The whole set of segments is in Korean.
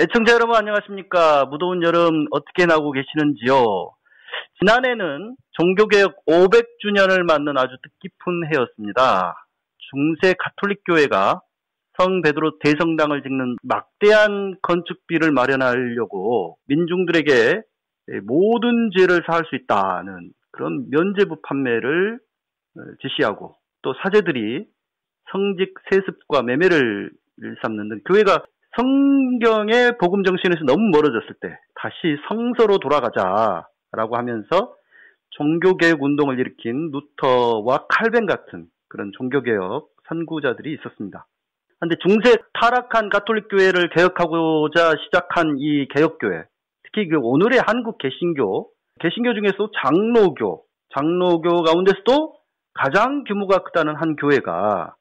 애청자 여러분 안녕하십니까? 무더운 여름 어떻게 나고 계시는지요? 지난해는 종교개혁 500주년을 맞는 아주 뜻깊은 해였습니다. 중세 가톨릭교회가 성 베드로 대성당을 짓는 막대한 건축비를 마련하려고 민중들에게 모든 죄를 사할 수 있다는 그런 면죄부 판매를 지시하고 또 사제들이 성직 세습과 매매를 일삼는 등 교회가 성경의 복음 정신에서 너무 멀어졌을 때 다시 성서로 돌아가자라고 하면서 종교개혁 운동을 일으킨 루터와 칼뱅 같은 그런 종교개혁 선구자들이 있었습니다. 그런데 중세 타락한 가톨릭 교회를 개혁하고자 시작한 이 개혁교회, 특히 그 오늘의 한국 개신교 중에서도 장로교 가운데서도 가장 규모가 크다는 한 교회가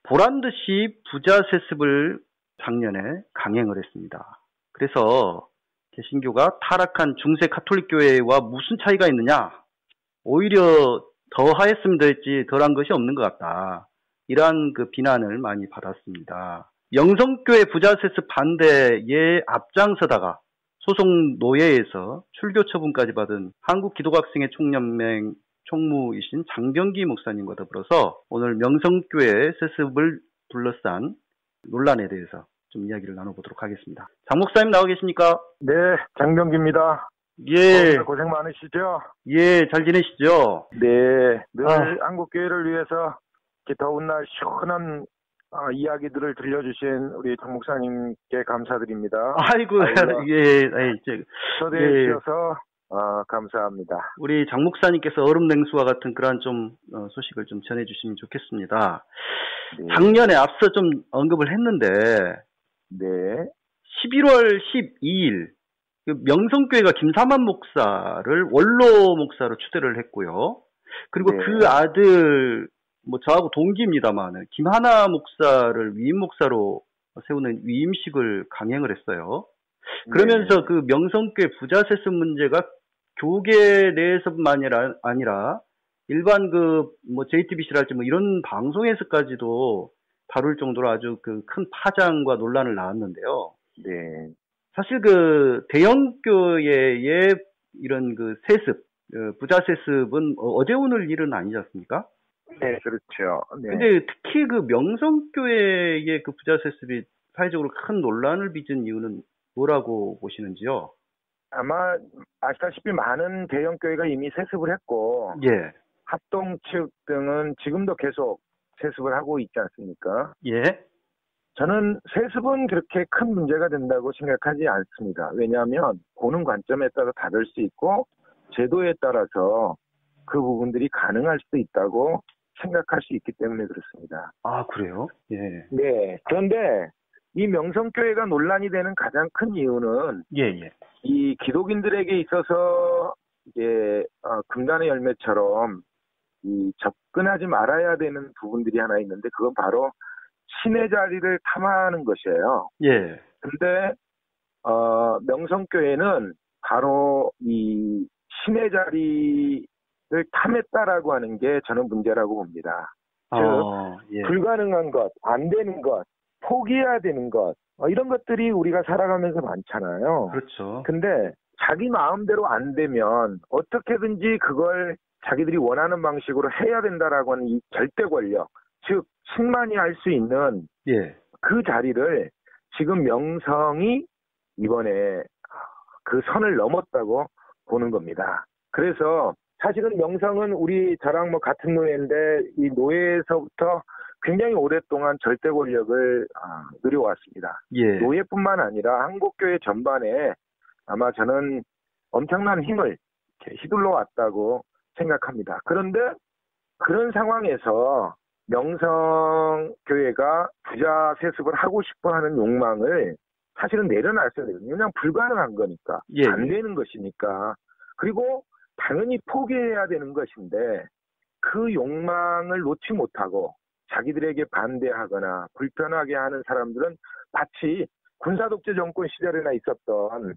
보란듯이 부자 세습을 작년에 강행을 했습니다. 그래서 개신교가 타락한 중세 가톨릭 교회와 무슨 차이가 있느냐? 오히려 더 하였으면 됐지 덜한 것이 없는 것 같다. 이러한 그 비난을 많이 받았습니다. 영성교회 부자 세습 반대에 앞장서다가 소속 노예에서 출교 처분까지 받은 한국기독학생회 총연맹 총무이신 장병기 목사님과 더불어서 오늘 명성교회 세습을 둘러싼 논란에 대해서 좀 이야기를 나눠보도록 하겠습니다. 장 목사님 나와 계십니까? 네, 장병기입니다. 예. 고생 많으시죠? 예, 잘 지내시죠? 네, 늘 한국교회를 위해서 이렇게 더운 날 시원한 이야기들을 들려주신 우리 장 목사님께 감사드립니다. 아이고, 예, 초대해 주셔서 감사합니다. 우리 장 목사님께서 얼음 냉수와 같은 그러한 좀 소식을 좀 전해주시면 좋겠습니다. 네. 작년에 앞서 좀 언급을 했는데, 네. 11월 12일 명성교회가 김사만 목사를 원로 목사로 추대를 했고요. 그리고 네. 그 아들 저하고 동기입니다만 김하나 목사를 위임 목사로 세우는 위임식을 강행을 했어요. 그러면서 네. 그 명성교회 부자 세습 문제가 교계 내에서뿐만 아니라 일반 JTBC랄지 이런 방송에서까지도 다룰 정도로 아주 그 큰 파장과 논란을 낳았는데요. 네. 사실 그 대형교회의 이런 그 세습, 부자 세습은 어제 오늘 일은 아니지 않습니까? 네, 그렇죠. 네. 근데 특히 그 명성교회의 그 부자 세습이 사회적으로 큰 논란을 빚은 이유는 뭐라고 보시는지요? 아마 아시다시피 많은 대형교회가 이미 세습을 했고, 예. 합동 측 등은 지금도 계속 세습을 하고 있지 않습니까? 예. 저는 세습은 그렇게 큰 문제가 된다고 생각하지 않습니다. 왜냐하면 보는 관점에 따라 다를 수 있고 제도에 따라서 그 부분들이 가능할 수도 있다고 생각할 수 있기 때문에 그렇습니다. 아, 그래요? 예. 네. 그런데 이 명성교회가 논란이 되는 가장 큰 이유는 예. 이 기독인들에게 있어서 이게 금단의 열매처럼 이 접근하지 말아야 되는 부분들이 하나 있는데 그건 바로 신의 자리를 탐하는 것이에요. 예. 근데 명성교회는 바로 이 신의 자리를 탐했다라고 하는 게 저는 문제라고 봅니다. 즉 예. 불가능한 것, 안 되는 것, 포기해야 되는 것 이런 것들이 우리가 살아가면서 많잖아요. 그렇죠. 근데 자기 마음대로 안 되면 어떻게든지 그걸 자기들이 원하는 방식으로 해야 된다라고 하는 이 절대 권력, 즉 신만이 할 수 있는 예. 그 자리를 지금 명성이 이번에 그 선을 넘었다고 보는 겁니다. 그래서 사실은 명성은 저랑 같은 노예인데 이 노예에서부터 굉장히 오랫동안 절대 권력을 누려왔습니다. 예. 노예뿐만 아니라 한국교회 전반에 아마 저는 엄청난 힘을 휘둘러 왔다고 생각합니다. 그런데 그런 상황에서 명성교회가 부자 세습을 하고 싶어하는 욕망을 사실은 내려놨어야 되거든요. 그냥 불가능한 거니까. 예. 안 되는 것이니까. 그리고 당연히 포기해야 되는 것인데 그 욕망을 놓지 못하고 자기들에게 반대하거나 불편하게 하는 사람들은 마치 군사독재 정권 시절에나 있었던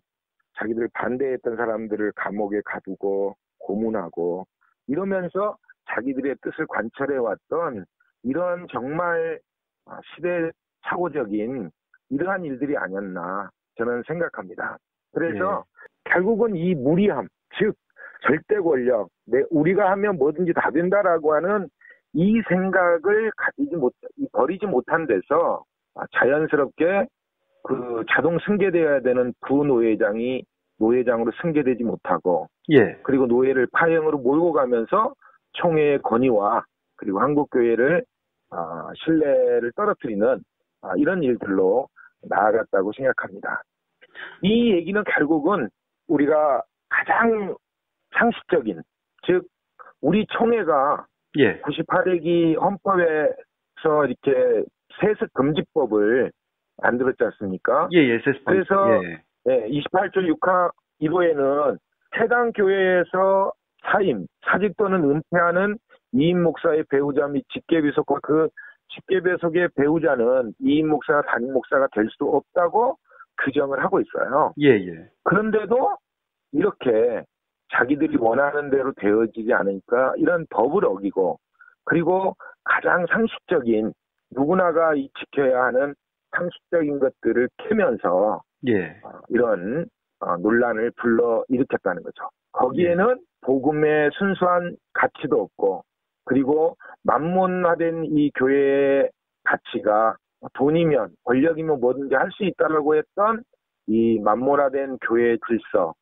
자기들 반대했던 사람들을 감옥에 가두고 고문하고 이러면서 자기들의 뜻을 관철해왔던 이런 정말 시대착오적인 이러한 일들이 아니었나 저는 생각합니다. 그래서 결국은 이 무리함, 즉 절대 권력, 우리가 하면 뭐든지 다 된다라고 하는 이 생각을 버리지 못한 데서 자연스럽게 그 자동 승계되어야 되는 부노회장이 노회장으로 승계되지 못하고 그리고 노회를 파행으로 몰고 가면서 총회의 건의와 그리고 한국교회를 신뢰를 떨어뜨리는 이런 일들로 나아갔다고 생각합니다. 이 얘기는 결국은 우리가 가장 상식적인, 즉 우리 총회가 98회기 헌법에서 이렇게 세습금지법을 만들었지 않습니까? 그래서 28조 6하 1호에는 해당 교회에서 사임, 사직 또는 은퇴하는 이임 목사의 배우자 및 직계비속과 그 직계배속의 배우자는 이임 목사가 담임 목사가 될 수 없다고 규정을 하고 있어요. 그런데도 이렇게 자기들이 원하는 대로 되어지지 않으니까 이런 법을 어기고 그리고 가장 상식적인 누구나가 지켜야 하는 상식적인 것들을 캐면서 이런 논란을 불러일으켰다는 거죠. 거기에는 복음의 순수한 가치도 없고 그리고 만문화된 이 교회의 가치가 돈이면 권력이면 뭐든지 할 수 있다라고 했던 이 만문화된 교회의 질서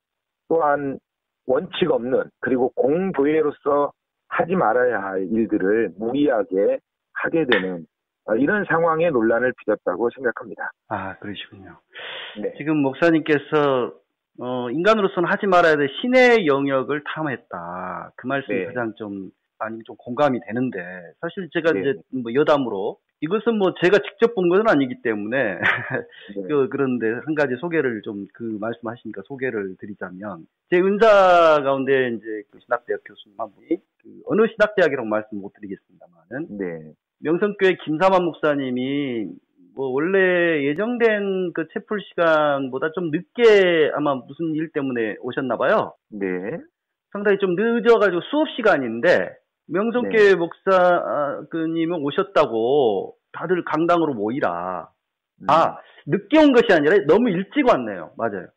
또한 원칙 없는 그리고 공교회로서 하지 말아야 할 일들을 무리하게 하게 되는 이런 상황에 논란을 빚었다고 생각합니다. 그러시군요. 지금 목사님께서 인간으로서는 하지 말아야 될 신의 영역을 탐했다. 그 말씀이 가장 좀 공감이 되는데 사실 제가 이제 여담으로 이것은 제가 직접 본 것은 아니기 때문에 그런데 한 가지 소개를 좀 그 말씀하시니까 소개를 드리자면 제 은사 가운데 이제 그 신학대학 교수님 한 분이 어느 신학대학이라고 말씀 못 드리겠습니다만은 명성교회 김삼환 목사님이 원래 예정된 그 채플 시간보다 좀 늦게 아마 무슨 일 때문에 오셨나 봐요. 상당히 좀 늦어가지고 수업 시간인데 명성교회 목사님은 오셨다고 다들 강당으로 모이라. 늦게 온 것이 아니라 너무 일찍 왔네요. 맞아요.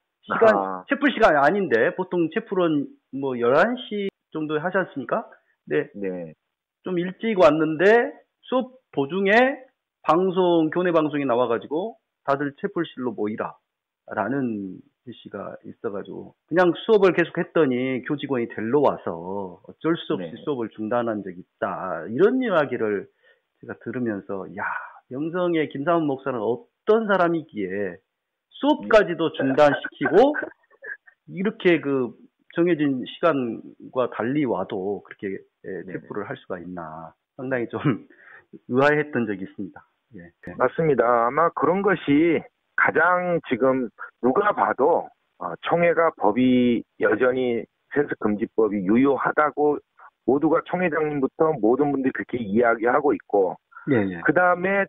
채플 시간이 아닌데 보통 채플은 11시 정도에 하지 않습니까? 좀 일찍 왔는데 수업 도중에 교내 방송이 나와가지고 다들 채플실로 모이라 라는 지시가 있어가지고 그냥 수업을 계속 했더니 교직원이 데리러 와서 어쩔 수 없이 수업을 중단한 적이 있다. 이런 이야기를 제가 들으면서 명성의 김삼환 목사는 어떤 사람이기에 수업까지도 중단시키고 이렇게 그 정해진 시간과 달리 와도 그렇게 체포를 할 수가 있나 상당히 좀 의아했던 적이 있습니다. 맞습니다. 아마 그런 것이 가장 지금 누가 봐도 총회가 법이 여전히 세습금지법이 유효하다고 모두가 총회장님부터 모든 분들이 그렇게 이야기하고 있고 그 다음에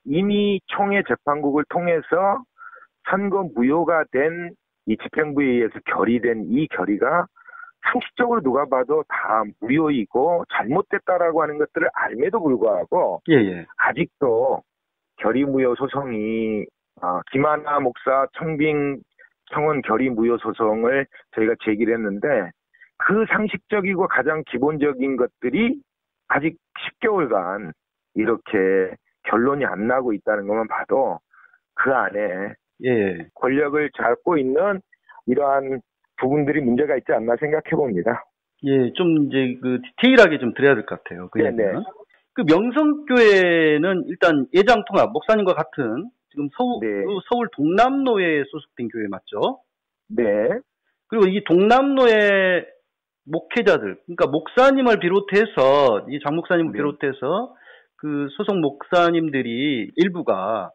이미 총회 재판국을 통해서 선거 무효가 된 이 집행부에 의해서 결의된 이 결의가 상식적으로 누가 봐도 다 무효이고 잘못됐다라고 하는 것들을 알매도 불구하고 아직도 결의무효 소송이 김하나 목사 청빙 청원 결의무효 소송을 저희가 제기를 했는데 그 상식적이고 가장 기본적인 것들이 아직 10개월간 이렇게 결론이 안 나고 있다는 것만 봐도 그 안에 권력을 잡고 있는 이러한 부분들이 문제가 있지 않나 생각해 봅니다. 좀 이제 그 디테일하게 좀 드려야 될 것 같아요. 그 명성교회는 일단 예장통합 목사님과 같은 지금 서울 동남로에 소속된 교회 맞죠? 그리고 이 동남로의 목회자들, 그러니까 목사님을 비롯해서 이 장 목사님을 비롯해서 그 소속 목사님들이 일부가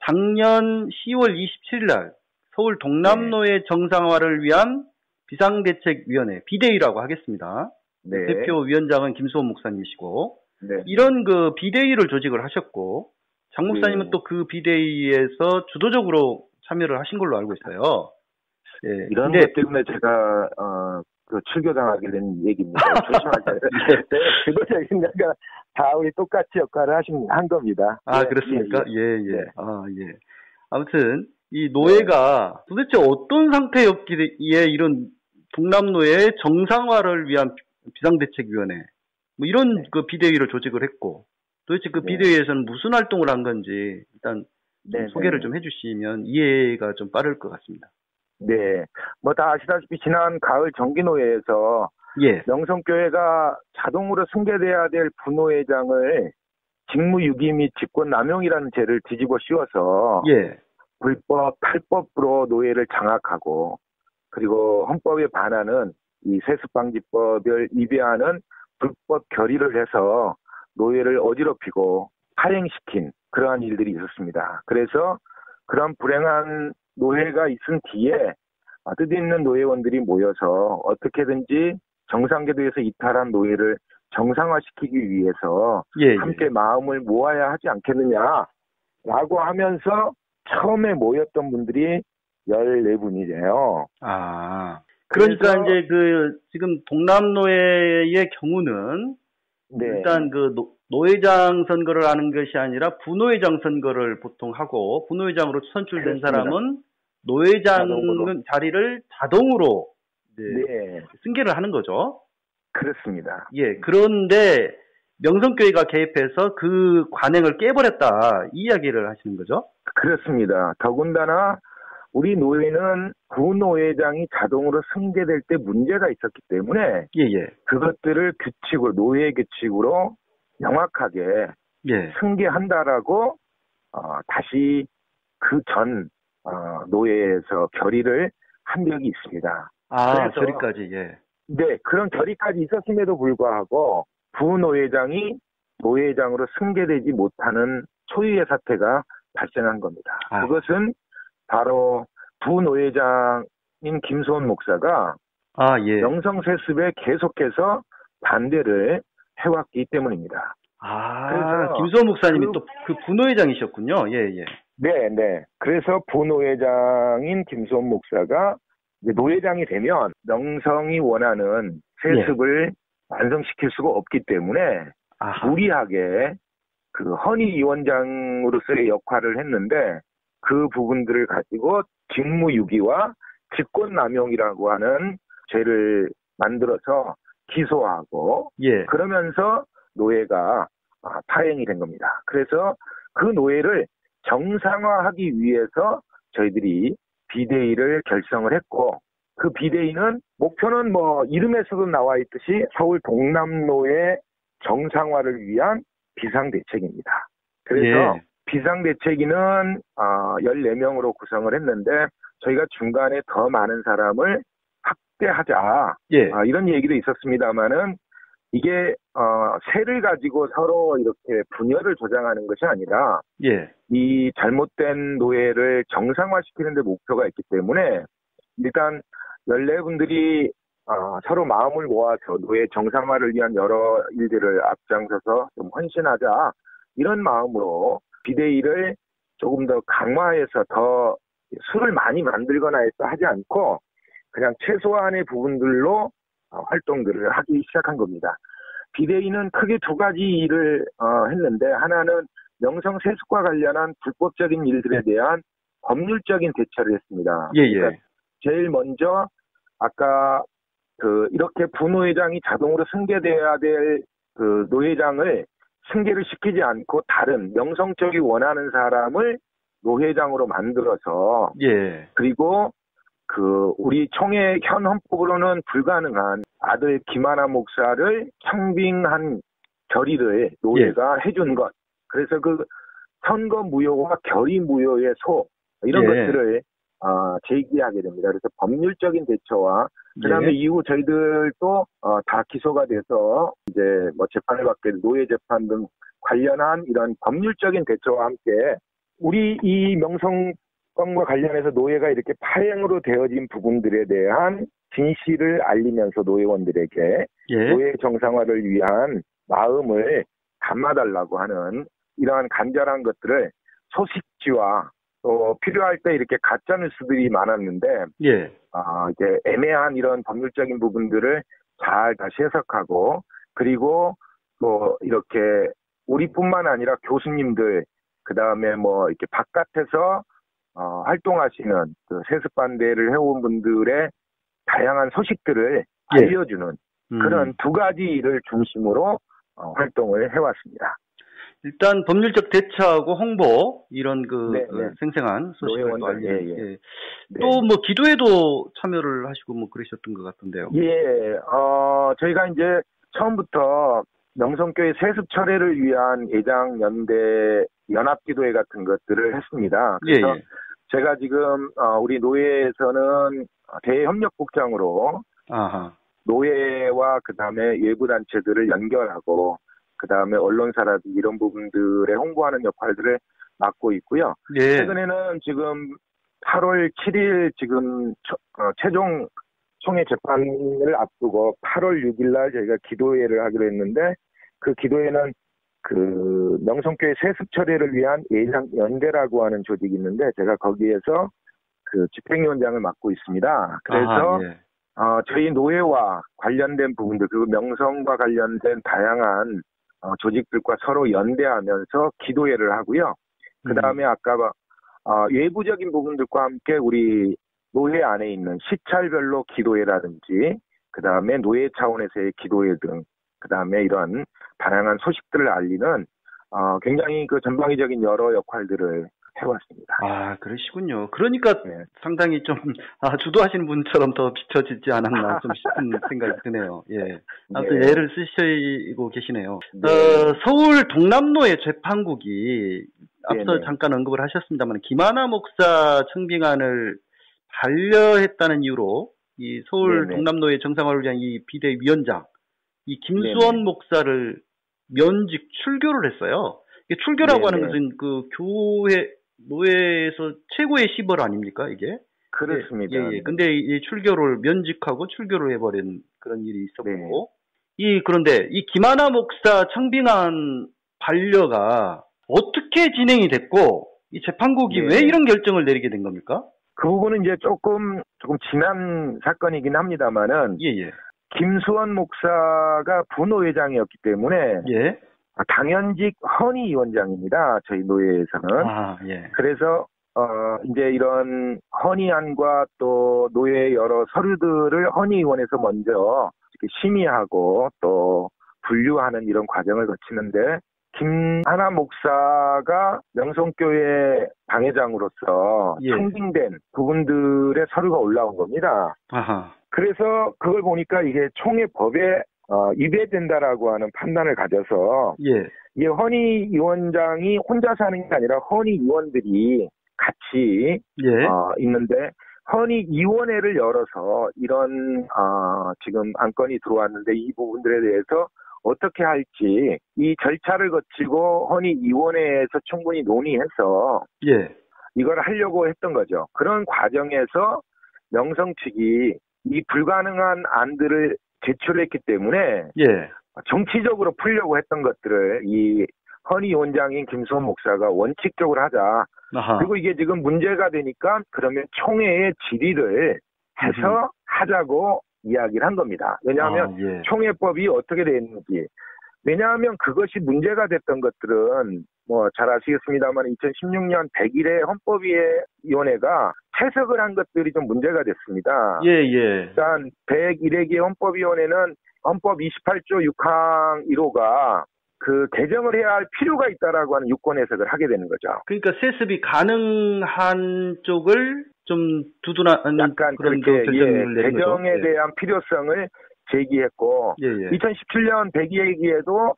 작년 10월 27일 날 서울 동남로의 정상화를 위한 비상대책위원회 비대위라고 하겠습니다. 대표 위원장은 김수원 목사님이시고 이런 그 비대위를 조직을 하셨고 장 목사님은 또 그 비대위에서 주도적으로 참여를 하신 걸로 알고 있어요. 예. 이런 근데 것 때문에 제가 그 출교당하게 된 얘기입니다. 조심하세요. 그들적인 내가 다 우리 똑같이 역할을 한 겁니다. 아, 예, 그렇습니까? 예, 예, 예. 네. 아, 예. 아무튼 이 노예가 도대체 어떤 상태였기에 이런 동남노예의 정상화를 위한 비상대책위원회 뭐 이런 그 비대위를 조직을 했고 도대체 그 네. 비대위에서는 무슨 활동을 한 건지 일단 좀 네, 소개를 네. 좀 해주시면 이해가 좀 빠를 것 같습니다. 네. 뭐 다 아시다시피 지난 가을 정기노예에서 예, 명성교회가 자동으로 승계돼야 될 부노회장을 직무유기 및 직권남용이라는 죄를 뒤집어 씌워서 예, 불법 탈법으로 노예를 장악하고 그리고 헌법에 반하는 이 세습방지법을 위배하는 불법 결의를 해서 노예를 어지럽히고 파행시킨 그러한 일들이 있었습니다. 그래서 그런 불행한 노예가 있은 뒤에 뜻있는 노예원들이 모여서 어떻게든지 정상궤도에서 이탈한 노예를 정상화시키기 위해서 예, 함께 예. 마음을 모아야 하지 않겠느냐라고 하면서 처음에 모였던 분들이 14분이래요. 아, 그러니까 그래서 이제 그 지금 동남노예의 경우는 네, 일단 그 노회장 선거를 하는 것이 아니라 부노회장 선거를 보통 하고 부노회장으로 선출된 그렇습니다. 사람은 노회장 자동으로. 자리를 자동으로 이제 네, 승계를 하는 거죠. 그렇습니다. 예, 그런데 명성교회가 개입해서 그 관행을 깨버렸다 이 이야기를 하시는 거죠. 그렇습니다. 더군다나 우리 노예는 부노회장이 자동으로 승계될 때 문제가 있었기 때문에 예, 예, 그것들을 규칙으로 노예 규칙으로 명확하게 예. 승계한다라고 다시 그 전 노예에서 결의를 한 적이 있습니다. 아, 그래서 저리까지, 예. 네, 그런 결의까지 있었음에도 불구하고 부노회장이 노회장으로 승계되지 못하는 초유의 사태가 발생한 겁니다. 아. 그것은 바로 부노회장인 김소원 목사가 아, 예. 명성세습에 계속해서 반대를 해왔기 때문입니다. 아, 그래서 김수원 목사님이 또 그 부노회장이셨군요. 예, 예. 네, 네. 그래서 부노회장인 김소원 목사가 이제 노회장이 되면 명성이 원하는 세습을 완성시킬 수가 없기 때문에 아하. 무리하게 그 헌의위원장으로서의 역할을 했는데 그 부분들을 가지고 직무유기와 직권남용이라고 하는 죄를 만들어서 기소하고 예. 그러면서 노예가 파행이 된 겁니다. 그래서 그 노예를 정상화하기 위해서 저희들이 비대위를 결성을 했고 그 비대위는 목표는 뭐 이름에서도 나와 있듯이 서울 동남노예 정상화를 위한 비상대책입니다. 그래서 예. 비상대책위는 14명으로 구성을 했는데 저희가 중간에 더 많은 사람을 확대하자 예. 이런 얘기도 있었습니다만은 이게 세를 가지고 서로 이렇게 분열을 조장하는 것이 아니라 예. 이 잘못된 노예를 정상화시키는 데 목표가 있기 때문에 일단 14분들이 서로 마음을 모아서 노예 정상화를 위한 여러 일들을 앞장서서 좀 헌신하자 이런 마음으로 비대위를 조금 더 강화해서 더 수를 많이 만들거나 해서 하지 않고 그냥 최소한의 부분들로 활동들을 하기 시작한 겁니다. 비대위는 크게 두 가지 일을 했는데 하나는 명성세습과 관련한 불법적인 일들에 대한 법률적인 대처를 했습니다. 예, 예. 그러니까 제일 먼저 아까 이렇게 부노회장이 자동으로 승계돼야 될 그 노회장을 승계를 시키지 않고 다른 명성적이 원하는 사람을 노회장으로 만들어서 예. 그리고 우리 총회 현 헌법으로는 불가능한 아들 김하나 목사를 청빙한 결의를 노예가 해준 것. 그래서 그 선거 무효와 결의 무효의 이런 것들을 제기하게 됩니다. 그래서 법률적인 대처와 그다음에 이후 저희들도 다 기소가 돼서 이제 뭐 재판을 받게 된 노예 재판 등 관련한 이런 법률적인 대처와 함께 우리 이 명성권과 관련해서 노예가 이렇게 파행으로 되어진 부분들에 대한 진실을 알리면서 노예원들에게 노예 정상화를 위한 마음을 담아달라고 하는 이러한 간절한 것들을 소식지와 또 필요할 때 이렇게 가짜 뉴스들이 많았는데 예. 이제 애매한 이런 법률적인 부분들을 잘 다시 해석하고 그리고 또 이렇게 우리뿐만 아니라 교수님들 그다음에 뭐 이렇게 바깥에서 활동하시는 그 세습 반대를 해온 분들의 다양한 소식들을 예. 알려주는 그런 두 가지 일을 중심으로 활동을 해왔습니다. 일단 법률적 대처하고 홍보 이런 네. 생생한 소식을 또 알리는. 네. 또 뭐 기도에도 참여를 하시고 뭐 그러셨던 것 같은데요. 예. 저희가 이제 처음부터 명성교회 세습 철회를 위한 예장 연대 연합기도회 같은 것들을 했습니다. 그래서 제가 지금 우리 노회에서는 대협력국장으로 노회와 그다음에 외부 단체들을 연결하고 그다음에 언론사라든지 이런 부분들에 홍보하는 역할들을 맡고 있고요. 최근에는 지금 8월 7일 지금 최종 총회 재판을 앞두고 8월 6일 날 저희가 기도회를 하기로 했는데 그 기도회는 그 명성교회 세습 처리를 위한 예장 연대라고 하는 조직이 있는데 제가 거기에서 그 집행위원장을 맡고 있습니다. 그래서 저희 노회와 관련된 부분들 그리고 명성과 관련된 다양한 조직들과 서로 연대하면서 기도회를 하고요. 그 다음에 아까 외부적인 부분들과 함께 우리 노회 안에 있는 시찰별로 기도회라든지 그 다음에 노회 차원에서의 기도회 등 그 다음에 이런 다양한 소식들을 알리는 굉장히 그 전방위적인 여러 역할들을 해왔습니다. 그러시군요. 그러니까 상당히 좀 주도하시는 분처럼 더 비춰지지 않았나 좀 싶은 생각이 드네요. 예. 아무튼 예를 쓰시고 계시네요. 서울 동남로의 재판국이 앞서 잠깐 언급을 하셨습니다만 김하나 목사 청빙안을 반려했다는 이유로 이 서울 동남로의 정상화를 위한 이 비대위원장 이 김수원 목사를 면직 출교를 했어요. 출교라고 하는 것은 그 교회 노회에서 최고의 시벌 아닙니까 이게? 그렇습니다. 근데 이 출교를 면직하고 출교를 해버린 그런 일이 있었고 그런데 이 김하나 목사 청빙안 반려가 어떻게 진행이 됐고 이 재판국이 왜 이런 결정을 내리게 된 겁니까? 그 부분은 이제 조금 지난 사건이긴 합니다만은 김수원 목사가 부노회장이었기 때문에 당연직 헌의위원장입니다. 저희 노회에서는. 그래서 이제 이런 헌의안과 또 노회의 여러 서류들을 헌의위원회에서 먼저 이렇게 심의하고 또 분류하는 이런 과정을 거치는데 김하나 목사가 명성교회 방해장으로서 청빙된 부분들의 서류가 올라온 겁니다. 그래서 그걸 보니까 이게 총회법에 위배된다라고 하는 판단을 가져서 이 헌의위원장이 혼자서 하는 게 아니라 헌의위원들이 같이 있는데 헌의위원회를 열어서 이런 지금 안건이 들어왔는데 이 부분들에 대해서 어떻게 할지 이 절차를 거치고 헌의위원회에서 충분히 논의해서 이걸 하려고 했던 거죠. 그런 과정에서 명성 측이 이 불가능한 안들을 제출했기 때문에 정치적으로 풀려고 했던 것들을 이 헌의위원장인 김수원 목사가 원칙적으로 하자. 그리고 이게 지금 문제가 되니까 그러면 총회의 질의를 해서 하자고 이야기를 한 겁니다. 왜냐하면 총회법이 어떻게 되어 있는지. 왜냐하면 그것이 문제가 됐던 것들은 뭐 잘 아시겠습니다만 2016년 100일에 헌법위원회가 해석을 한 것들이 좀 문제가 됐습니다. 일단 101회기 헌법위원회는 헌법 28조 6항 1호가 그 개정을 해야 할 필요가 있다라고 하는 유권 해석을 하게 되는 거죠. 그러니까 세습이 가능한 쪽을 좀 두둔하는 약간 그런 그렇게 결정을 내린 거죠. 개정에 대한 필요성을 제기했고 2017년 102회기에도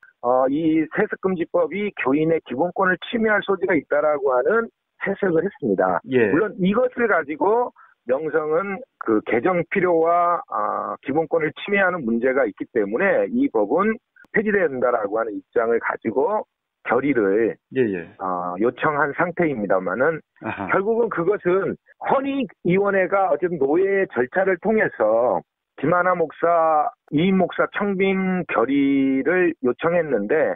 이 세습금지법이 교인의 기본권을 침해할 소지가 있다라고 하는 해석을 했습니다. 물론 이것을 가지고 명성은 그 개정 필요와 기본권을 침해하는 문제가 있기 때문에 이 법은 폐지돼야 된다라고 하는 입장을 가지고 결의를 요청한 상태입니다만은 결국은 그것은 헌의위원회가 어쨌든 노회의 절차를 통해서 김하나 목사, 이인 목사 청빙 결의를 요청했는데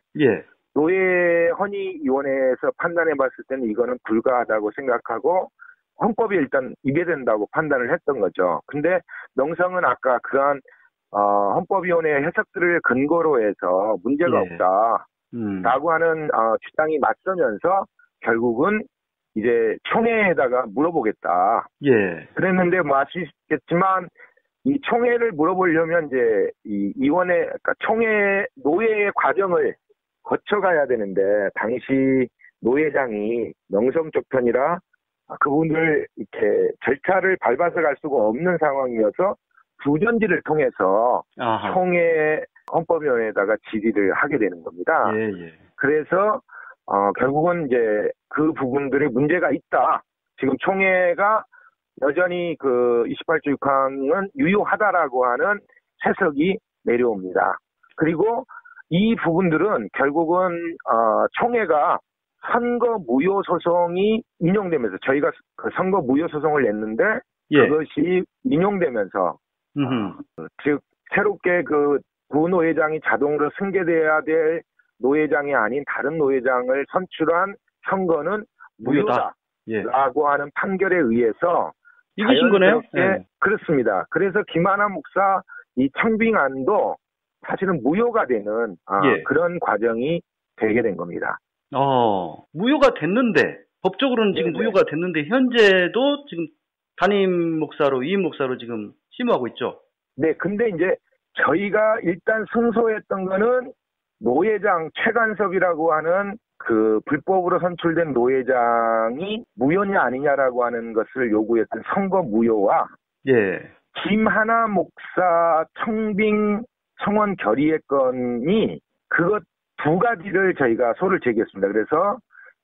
노예 헌의위원회에서 판단해봤을 때는 이거는 불가하다고 생각하고 헌법에 일단 위배된다고 판단을 했던 거죠. 근데 명성은 아까 그한 헌법위원회 해석들을 근거로 해서 문제가 예. 없다라고 하는 주장이 맞서면서 결국은 이제 총회에다가 물어보겠다. 예. 그랬는데 뭐 아시겠지만 이 총회를 물어보려면 이제 이 위원회, 그러니까 총회 노예의 과정을 거쳐가야 되는데 당시 노회장이 명성 쪽 편이라 그분들 이렇게 절차를 밟아서 갈 수가 없는 상황이어서 부전지를 통해서 아하. 총회 헌법위원회에다가 질의를 하게 되는 겁니다. 예, 예. 그래서 결국은 이제 그 부분들에 문제가 있다. 지금 총회가 여전히 그 28조 6항은 유효하다라고 하는 해석이 내려옵니다. 그리고 이 부분들은 결국은 총회가 선거 무효 소송이 인용되면서 저희가 그 선거 무효 소송을 냈는데 예. 그것이 인용되면서 즉 새롭게 그 부노회장이 자동으로 승계돼야 될 노회장이 아닌 다른 노회장을 선출한 선거는 무효다라고 예. 하는 판결에 의해서 이기신 거네요? 네. 그렇습니다. 그래서 김하나 목사 이 청빙안도 사실은 무효가 되는 예. 그런 과정이 되게 된 겁니다. 무효가 됐는데 법적으로는 지금 네네. 무효가 됐는데 현재도 지금 담임 목사로 이임 목사로 지금 심호하고 있죠. 네, 근데 이제 저희가 일단 승소했던 거는 노회장 최간섭이라고 하는 그 불법으로 선출된 노회장이 무효냐 아니냐라고 하는 것을 요구했던 선거 무효와 예. 김하나 목사 청빙 청원 결의의 건이 그것 두 가지를 저희가 소를 제기했습니다. 그래서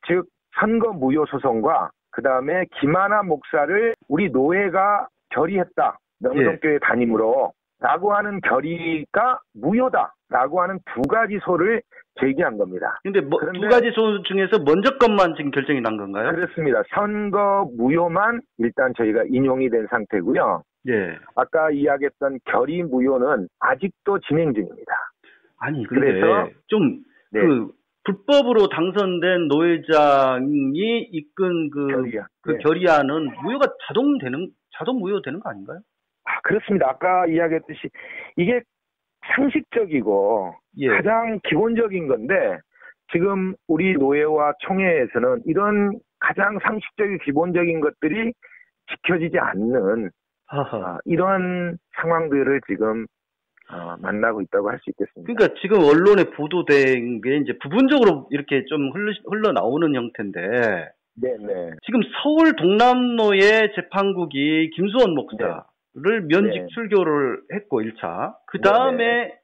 즉 선거 무효 소송과 그 다음에 김하나 목사를 우리 노회가 결의했다. 명성교회 담임으로 라고 하는 결의가 무효다라고 하는 두 가지 소를 제기한 겁니다. 근데 뭐 두 가지 소 중에서 먼저 것만 지금 결정이 난 건가요? 그렇습니다. 선거 무효만 일단 저희가 인용이 된 상태고요. 예. 아까 이야기했던 결의 무효는 아직도 진행 중입니다. 아니 근데 그래서 좀 네. 불법으로 당선된 노회장이 이끈 그 네. 결의안은 무효가 자동 무효되는 거 아닌가요? 그렇습니다. 아까 이야기했듯이 이게 상식적이고 예. 가장 기본적인 건데 지금 우리 노회와 총회에서는 이런 가장 상식적이고 기본적인 것들이 지켜지지 않는 이런 상황들을 지금 만나고 있다고 할 수 있겠습니다. 그러니까 지금 언론에 보도된 게 이제 부분적으로 이렇게 좀 흘러나오는 형태인데 네네. 지금 서울 동남로의 재판국이 김수원 목사를 면직 네. 출교를 했고 1차. 그 다음에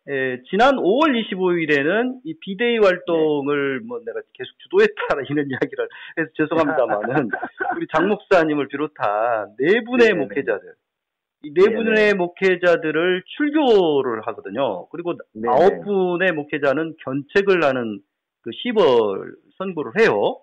지난 5월 25일에는 이 비대위 활동을 뭐 내가 계속 주도했다 이런 이야기를 해서 죄송합니다만은 우리 장 목사님을 비롯한 네 분의 목회자들. 이 네 분의 목회자들을 출교를 하거든요. 그리고 9분의 목회자는 견책을 하는 그 시벌 선고를 해요.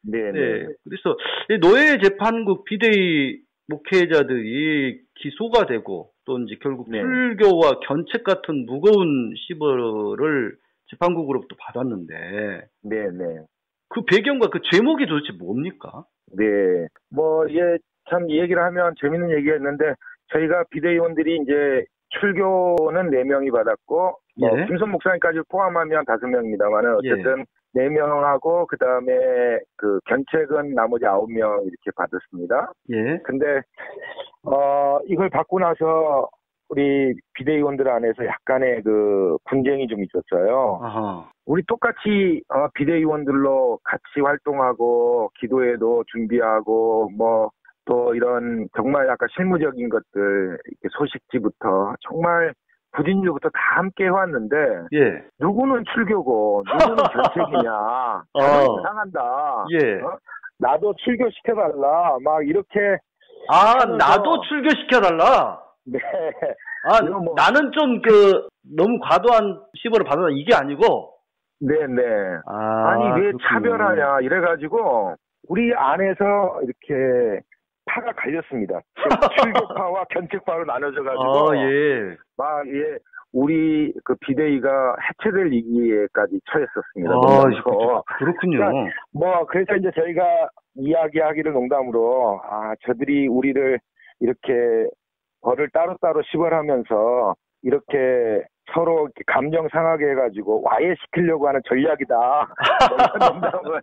네. 그래서 노예 재판국 비대위 목회자들이 기소가 되고 또 이제 결국 출교와 견책 같은 무거운 시벌을 재판국으로부터 받았는데. 그 배경과 그 제목이 도대체 뭡니까? 네. 뭐 이게 참 이 얘기를 하면 재밌는 얘기가 있는데 저희가 비대위원들이 이제 출교는 4명이 받았고 뭐 김선 목사님까지 포함하면 5명입니다만은 어쨌든 4명하고 그 다음에 그 견책은 나머지 9명 이렇게 받았습니다. 근데 이걸 받고 나서 우리 비대위원들 안에서 약간의 그 분쟁이 좀 있었어요. 우리 똑같이 비대위원들로 같이 활동하고 기도회도 준비하고 뭐 또 이런 정말 약간 실무적인 것들 이렇게 소식지부터 정말 부진주부터 다 함께 해왔는데 누구는 출교고 누구는 견책이냐 이상한다. 나도 출교시켜달라 막 이렇게 나도 출교시켜달라. 네. 뭐... 나는 좀 너무 과도한 시벌을 받았다 이게 아니고. 네네. 아니 왜 그렇군요. 차별하냐 이래가지고 우리 안에서 이렇게 파가 갈렸습니다. 출교파와 견책파로 나눠져가지고 우리 그 비대위가 해체될 위기에까지 처했었습니다. 그렇군요. 그러니까 그래서 이제 저희가 이야기하기를 농담으로, 저들이 우리를 이렇게 벌을 따로따로 시벌하면서 이렇게 서로 감정 상하게 해가지고 와해시키려고 하는 전략이다. 농담을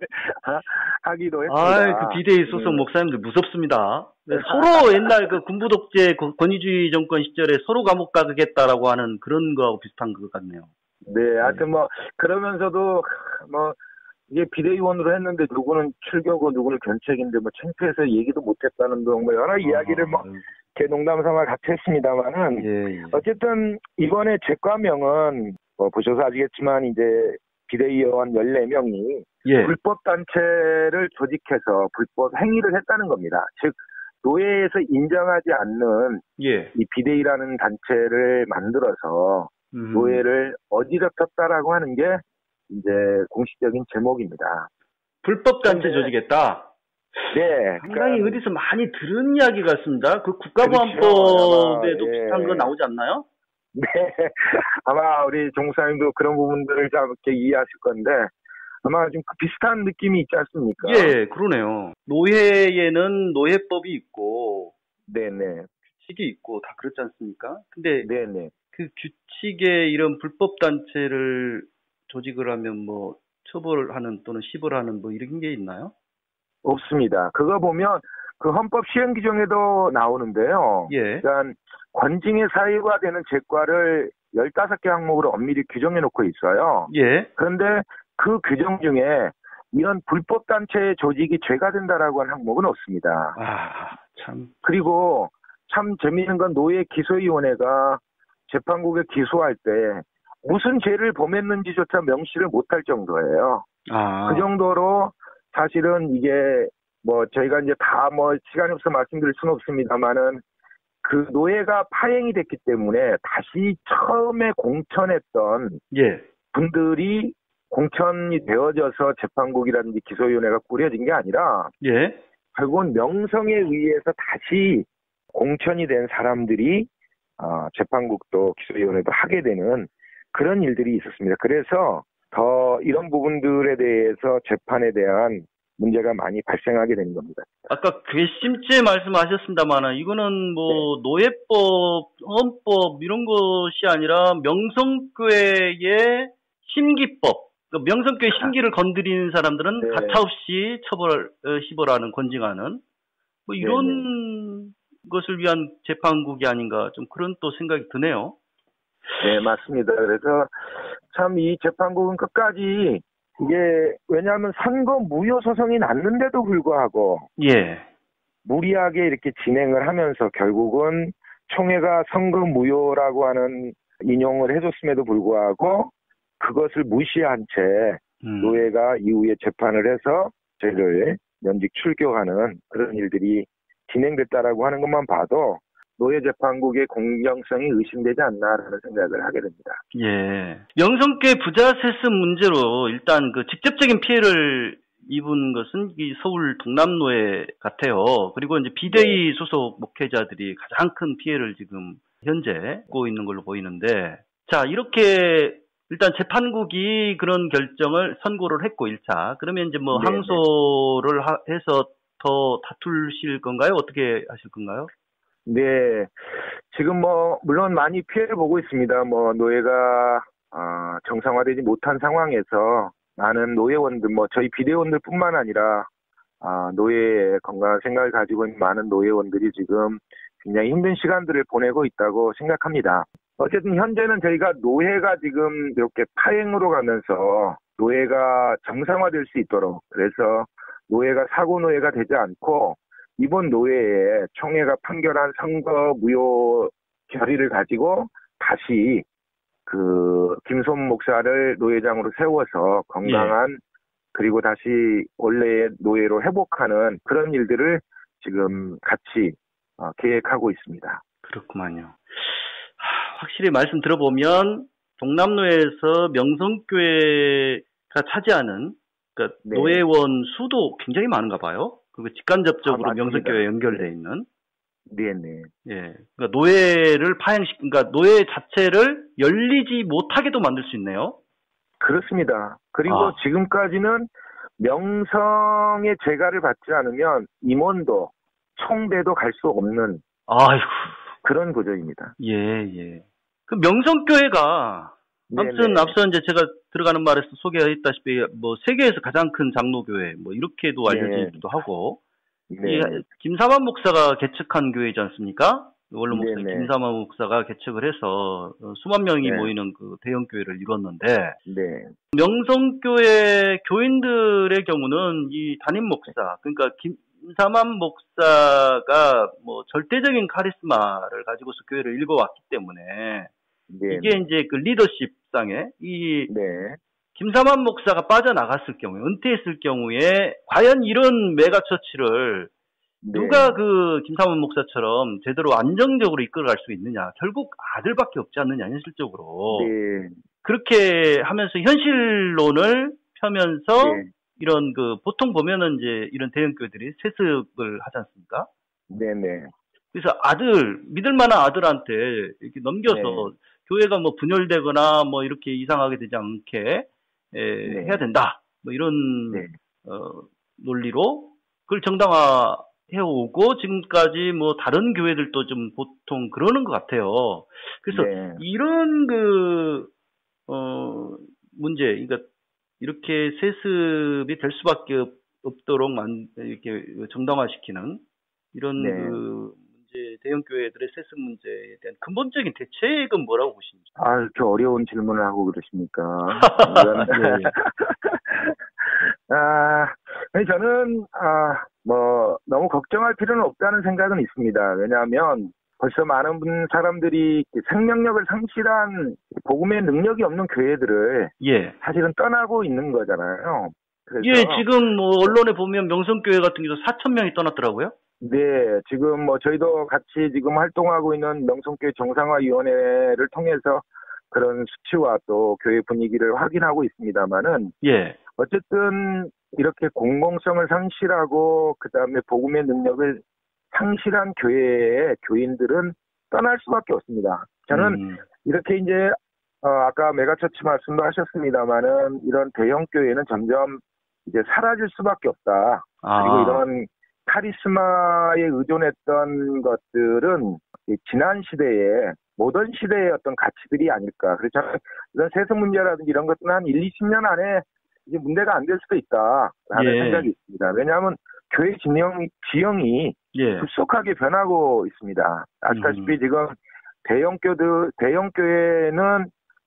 하기도 했습니다. 그 비대위 소속 목사님들 무섭습니다. 서로 옛날 그 군부 독재 권위주의 정권 시절에 서로 감옥 가겠다라고 하는 그런 거하고 비슷한 것 같네요. 네, 하여튼 그러면서도 이게 비대위원으로 했는데 누구는 출교고 누구는 견책인데 창피해서 얘기도 못했다는 등 여러 이야기를 이렇게 농담 삼아 같이 했습니다만은 예. 어쨌든 이번에 제과명은 보셔서 아시겠지만 이제 비대위원 14명이 불법 단체를 조직해서 불법 행위를 했다는 겁니다. 즉 노예에서 인정하지 않는 이 비대위라는 단체를 만들어서 노예를 어지럽혔다라고 하는 게 이제 공식적인 제목입니다. 불법 단체 조직했다. 네. 상당히 어디서 많이 들은 이야기 같습니다. 그 국가보안법에도 비슷한 거 나오지 않나요? 네. 아마 우리 종사님도 그런 부분들을 잘 이렇게 이해하실 건데 아마 좀 비슷한 느낌이 있지 않습니까? 예, 그러네요. 노예에는 노예법이 있고, 네네. 규칙이 있고 다 그렇지 않습니까? 근데 네네. 그 규칙에 이런 불법 단체를 조직을 하면 처벌하는 또는 시벌하는 이런 게 있나요? 없습니다. 그거 보면 그 헌법 시행 규정에도 나오는데요. 그러니까 권징의 사유가 되는 제과를 15개 항목으로 엄밀히 규정해 놓고 있어요. 그런데 그 규정 중에 이런 불법 단체 조직이 죄가 된다라고 하는 항목은 없습니다. 참. 그리고 참 재미있는 건 노예 기소위원회가 재판국에 기소할 때 무슨 죄를 범했는지조차 명시를 못할 정도예요. 그 정도로 사실은 이게 저희가 이제 다 시간이 없어 말씀드릴 수는 없습니다만은 그 노예가 파행이 됐기 때문에 다시 처음에 공천했던 분들이 공천이 되어져서 재판국이라든지 기소위원회가 꾸려진 게 아니라 결국은 명성에 의해서 다시 공천이 된 사람들이 재판국도 기소위원회도 하게 되는 그런 일들이 있었습니다. 그래서 더 이런 부분들에 대해서 재판에 대한 문제가 많이 발생하게 된 겁니다. 아까 괘씸죄 말씀하셨습니다만 이거는 노예법, 헌법 이런 것이 아니라 명성교회의 심기법, 명성교회 심기를 건드리는 사람들은 가차없이 시벌하는 권징하는 이런 것을 위한 재판국이 아닌가 좀 그런 또 생각이 드네요. 네, 맞습니다. 그래서 참 이 재판국은 끝까지 이게 왜냐하면 선거 무효 소송이 났는데도 불구하고 무리하게 이렇게 진행을 하면서 결국은 총회가 선거 무효라고 하는 인용을 해줬음에도 불구하고 그것을 무시한 채 노예가 이후에 재판을 해서 죄를 면직 출교하는 그런 일들이 진행됐다라고 하는 것만 봐도 노예 재판국의 공정성이 의심되지 않나라는 생각을 하게 됩니다. 명성교회 부자 세습 문제로 일단 그 직접적인 피해를 입은 것은 이 서울 동남노예 같아요. 그리고 이제 비대위 소속 목회자들이 가장 큰 피해를 지금 현재 입고 있는 걸로 보이는데, 자, 이렇게 일단 재판국이 그런 결정을 선고를 했고 1차. 그러면 이제 항소를 해서 더 다투실 건가요? 어떻게 하실 건가요? 네, 지금 물론 많이 피해를 보고 있습니다. 노예가 정상화되지 못한 상황에서 많은 노예원들, 저희 비대위원들뿐만 아니라 노예의 건강한 생각을 가지고 있는 많은 노예원들이 지금 굉장히 힘든 시간들을 보내고 있다고 생각합니다. 어쨌든 현재는 저희가 노예가 지금 이렇게 파행으로 가면서 노예가 정상화될 수 있도록, 그래서 노예가 사고 노예가 되지 않고 이번 노예에 총회가 판결한 선거 무효 결의를 가지고 다시 김솜 목사를 노예장으로 세워서 건강한 그리고 다시 원래의 노예로 회복하는 그런 일들을 지금 같이 계획하고 있습니다. 그렇구만요. 확실히 말씀 들어보면 동남노예에서 명성교회가 차지하는 노예원 수도 굉장히 많은가 봐요. 그리고 직간접적으로 명성교회에 연결되어 있는. 네네. 예. 그러니까 노예를 그러니까 노예 자체를 열리지 못하게도 만들 수 있네요. 그렇습니다. 그리고 아, 지금까지는 명성의 재가를 받지 않으면 임원도 총대도 갈 수 없는 아이고, 그런 구조입니다. 예, 예. 그 명성교회가, 아무튼 네네. 앞서 이제 제가 들어가는 말에서 소개했다시피, 뭐, 세계에서 가장 큰 장로교회, 뭐, 이렇게도 네. 알려지기도 하고, 이, 네네. 김사만 목사가 개척한 교회이지 않습니까? 원로 목사 네네. 김사만 목사가 개척을 해서 수만 명이 네. 모이는 그 대형 교회를 이뤘는데, 네. 명성교회 교인들의 경우는 이 담임 목사, 그러니까 김사만 목사가 뭐 절대적인 카리스마를 가지고서 교회를 읽어왔기 때문에 이게 네네. 이제 그 리더십상에 이 네. 김사만 목사가 빠져나갔을 경우에, 은퇴했을 경우에 과연 이런 메가처치를 누가 네. 그 김사만 목사처럼 제대로 안정적으로 이끌어갈 수 있느냐. 결국 아들밖에 없지 않느냐, 현실적으로. 네. 그렇게 하면서 현실론을 펴면서 네. 이런 그 보통 보면은 이제 이런 대형 교회들이 세습을 하지 않습니까? 네네. 그래서 믿을 만한 아들한테 이렇게 네. 넘겨서 교회가 뭐 분열되거나 뭐 이렇게 이상하게 되지 않게 해야 네. 된다. 뭐 이런 네. 어, 논리로 그걸 정당화해 오고 지금까지 뭐 다른 교회들도 좀 보통 그러는 것 같아요. 그래서 네. 이런 그 문제, 그러니까 이렇게 세습이 될 수밖에 없도록 이렇게 정당화시키는 이런 그 네. 문제, 대형 교회들의 세습 문제에 대한 근본적인 대책은 뭐라고 보십니까? 아, 이렇게 어려운 질문을 하고 그러십니까? 이건, 예, 예. 아니, 저는, 너무 걱정할 필요는 없다는 생각은 있습니다. 왜냐하면 벌써 많은 사람들이 생명력을 상실한 복음의 능력이 없는 교회들을 예. 사실은 떠나고 있는 거잖아요. 예, 그래서, 지금 뭐 언론에 보면 명성교회 같은 경우도 4천 명이 떠났더라고요. 네, 지금 뭐 저희도 같이 지금 활동하고 있는 명성교회 정상화위원회를 통해서 그런 수치와 또 교회 분위기를 확인하고 있습니다만은 예. 어쨌든 이렇게 공공성을 상실하고 그다음에 복음의 능력을 상실한 교회의 교인들은 떠날 수밖에 없습니다. 저는 이렇게 이제 아까 메가처치 말씀도 하셨습니다만은 이런 대형 교회는 점점 이제 사라질 수밖에 없다. 그리고 이런 카리스마에 의존했던 것들은 지난 시대에 모던 시대의 어떤 가치들이 아닐까. 그래서 이런 세습 문제라든지 이런 것들은 한 1, 20년 안에 이제 문제가 안 될 수도 있다라는 예. 생각이 있습니다. 왜냐하면 교회 지형이 예. 급속하게 변하고 있습니다. 아시다시피 지금 대형 교회는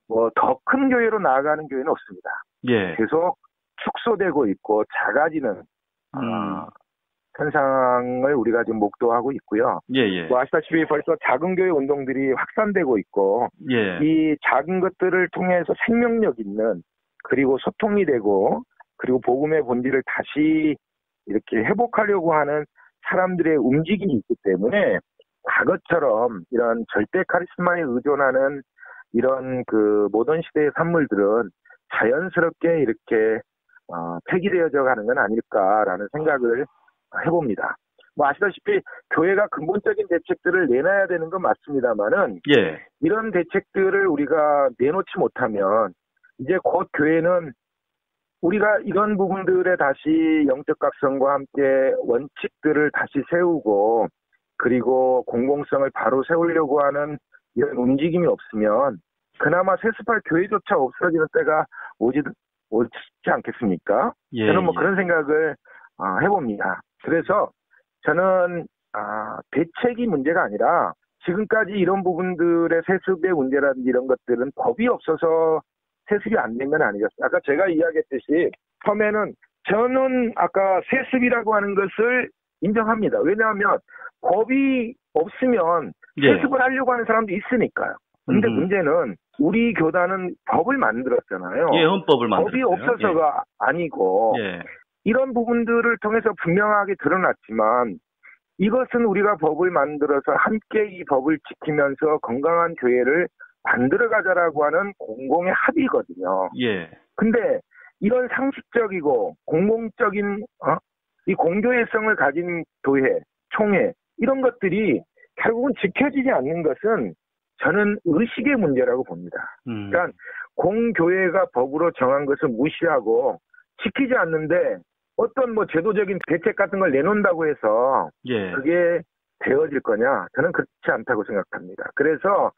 뭐 더 큰 교회로 나아가는 교회는 없습니다. 예. 계속 축소되고 있고 작아지는 현상을 우리가 지금 목도하고 있고요. 예, 예. 뭐 아시다시피 벌써 작은 교회 운동들이 확산되고 있고, 예. 이 작은 것들을 통해서 생명력 있는, 그리고 소통이 되고, 그리고 복음의 본질을 다시 이렇게 회복하려고 하는 사람들의 움직임이 있기 때문에, 과거처럼 이런 절대 카리스마에 의존하는 이런 그 모던 시대의 산물들은 자연스럽게 이렇게 폐기되어져 가는 건 아닐까라는 생각을 해봅니다. 뭐 아시다시피 교회가 근본적인 대책들을 내놔야 되는 건 맞습니다만은 예. 이런 대책들을 우리가 내놓지 못하면 이제 곧 교회는 우리가 이런 부분들에 다시 영적 각성과 함께 원칙들을 다시 세우고 그리고 공공성을 바로 세우려고 하는 이런 움직임이 없으면 그나마 세습할 교회조차 없어지는 때가 오지 않겠습니까? 예. 저는 뭐 그런 생각을 해봅니다. 그래서 저는 대책이 문제가 아니라 지금까지 이런 부분들의 세습의 문제라든지 이런 것들은 법이 없어서 세습이 안 된 건 아니겠어요. 아까 제가 이야기했듯이 처음에는 저는 아까 세습이라고 하는 것을 인정합니다. 왜냐하면 법이 없으면 세습을 하려고 하는 사람도 있으니까요. 근데 문제는 우리 교단은 법을 만들었잖아요. 예, 헌법을 만들었어요. 법이 없어서가 아니고 예. 이런 부분들을 통해서 분명하게 드러났지만 이것은 우리가 법을 만들어서 함께 이 법을 지키면서 건강한 교회를 만들어가자라고 하는 공공의 합의거든요. 예. 근데 이런 상식적이고 공공적인 이 공교회성을 가진 교회, 총회 이런 것들이 결국은 지켜지지 않는 것은 저는 의식의 문제라고 봅니다. 그러니까 공교회가 법으로 정한 것을 무시하고 지키지 않는데 어떤 뭐 제도적인 대책 같은 걸 내놓는다고 해서 예. 그게 되어질 거냐? 저는 그렇지 않다고 생각합니다. 그래서